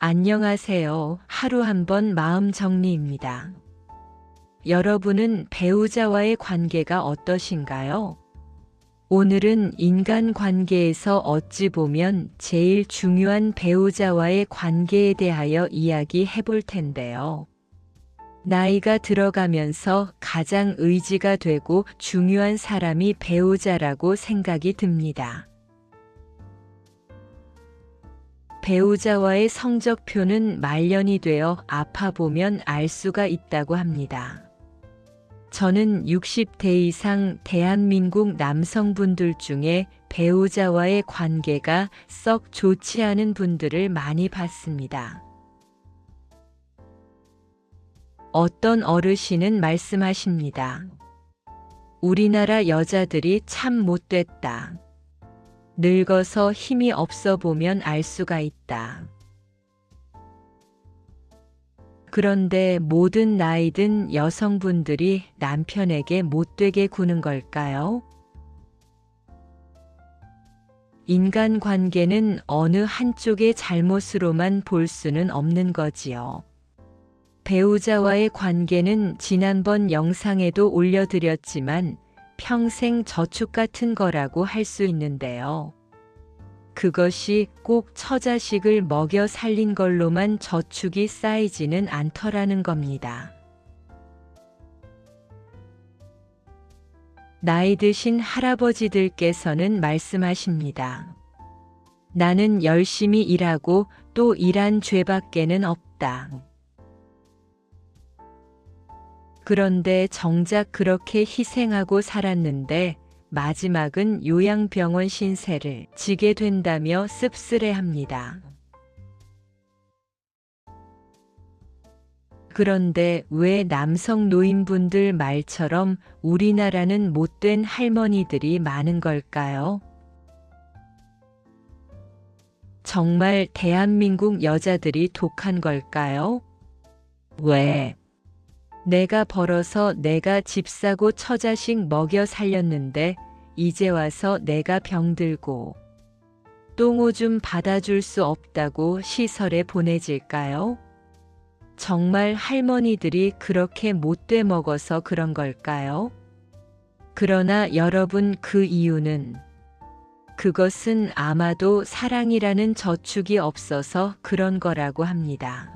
안녕하세요. 하루 한 번 마음 정리입니다. 여러분은 배우자와의 관계가 어떠신가요? 오늘은 인간 관계에서 어찌 보면 제일 중요한 배우자와의 관계에 대하여 이야기해 볼 텐데요. 나이가 들어가면서 가장 의지가 되고 중요한 사람이 배우자라고 생각이 듭니다. 배우자와의 성적표는 말년이 되어 아파보면 알 수가 있다고 합니다. 저는 60대 이상 대한민국 남성분들 중에 배우자와의 관계가 썩 좋지 않은 분들을 많이 봤습니다. 어떤 어르신은 말씀하십니다. 우리나라 여자들이 참 못됐다. 늙어서 힘이 없어 보면 알 수가 있다. 그런데 모든 나이 든 여성분들이 남편에게 못되게 구는 걸까요? 인간관계는 어느 한쪽의 잘못으로만 볼 수는 없는 거지요. 배우자와의 관계는 지난번 영상에도 올려드렸지만 평생 저축 같은 거라고 할 수 있는데요. 그것이 꼭 처자식을 먹여 살린 걸로만 저축이 쌓이지는 않더라는 겁니다. 나이 드신 할아버지들께서는 말씀하십니다. 나는 열심히 일하고 또 일한 죄밖에는 없다. 그런데 정작 그렇게 희생하고 살았는데 마지막은 요양병원 신세를 지게 된다며 씁쓸해합니다. 그런데 왜 남성 노인분들 말처럼 우리나라는 못된 할머니들이 많은 걸까요? 정말 대한민국 여자들이 독한 걸까요? 왜? 내가 벌어서 내가 집 사고 처자식 먹여 살렸는데 이제 와서 내가 병들고 똥오줌 받아줄 수 없다고 시설에 보내질까요? 정말 할머니들이 그렇게 못돼 먹어서 그런 걸까요? 그러나 여러분, 그 이유는 그것은 아마도 사랑이라는 저축이 없어서 그런 거라고 합니다.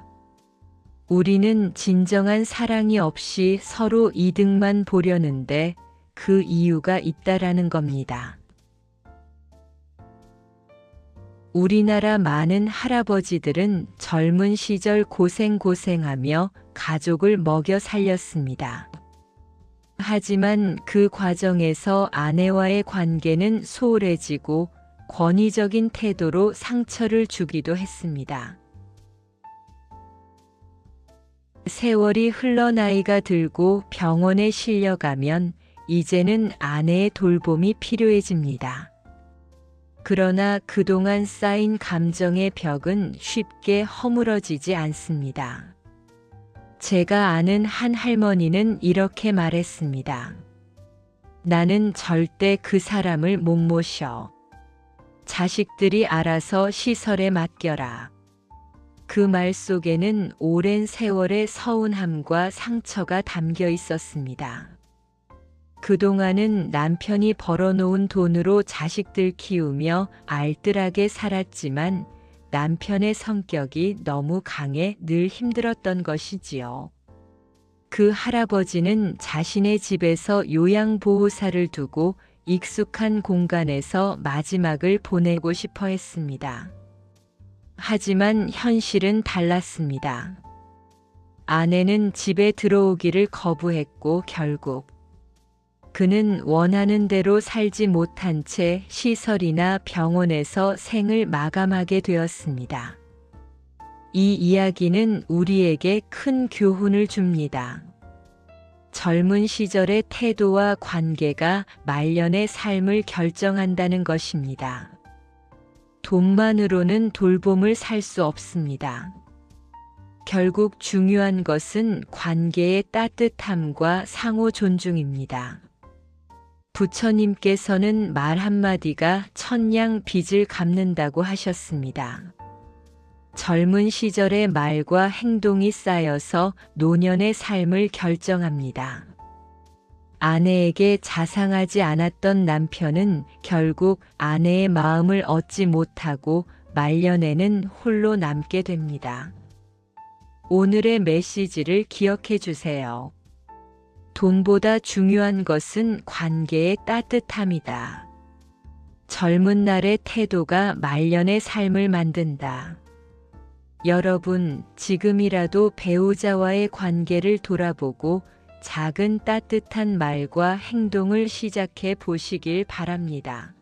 우리는 진정한 사랑이 없이 서로 이득만 보려는데 그 이유가 있다라는 겁니다. 우리나라 많은 할아버지들은 젊은 시절 고생하며 가족을 먹여 살렸습니다. 하지만 그 과정에서 아내와의 관계는 소홀해지고 권위적인 태도로 상처를 주기도 했습니다. 세월이 흘러 나이가 들고 병원에 실려가면 이제는 아내의 돌봄이 필요해집니다. 그러나 그동안 쌓인 감정의 벽은 쉽게 허물어지지 않습니다. 제가 아는 한 할머니는 이렇게 말했습니다. 나는 절대 그 사람을 못 모셔. 자식들이 알아서 시설에 맡겨라. 그 말 속에는 오랜 세월의 서운함과 상처가 담겨 있었습니다. 그동안은 남편이 벌어놓은 돈으로 자식들 키우며 알뜰하게 살았지만 남편의 성격이 너무 강해 늘 힘들었던 것이지요. 그 할아버지는 자신의 집에서 요양보호사를 두고 익숙한 공간에서 마지막을 보내고 싶어 했습니다. 하지만 현실은 달랐습니다. 아내는 집에 들어오기를 거부했고 결국 그는 원하는 대로 살지 못한 채 시설이나 병원에서 생을 마감하게 되었습니다. 이 이야기는 우리에게 큰 교훈을 줍니다. 젊은 시절의 태도와 관계가 말년의 삶을 결정한다는 것입니다. 돈만으로는 돌봄을 살 수 없습니다. 결국 중요한 것은 관계의 따뜻함과 상호 존중입니다. 부처님께서는 말 한마디가 천냥 빚을 갚는다고 하셨습니다. 젊은 시절의 말과 행동이 쌓여서 노년의 삶을 결정합니다. 아내에게 자상하지 않았던 남편은 결국 아내의 마음을 얻지 못하고 말년에는 홀로 남게 됩니다. 오늘의 메시지를 기억해 주세요. 돈보다 중요한 것은 관계의 따뜻함이다. 젊은 날의 태도가 말년의 삶을 만든다. 여러분, 지금이라도 배우자와의 관계를 돌아보고 작은 따뜻한 말과 행동을 시작해 보시길 바랍니다.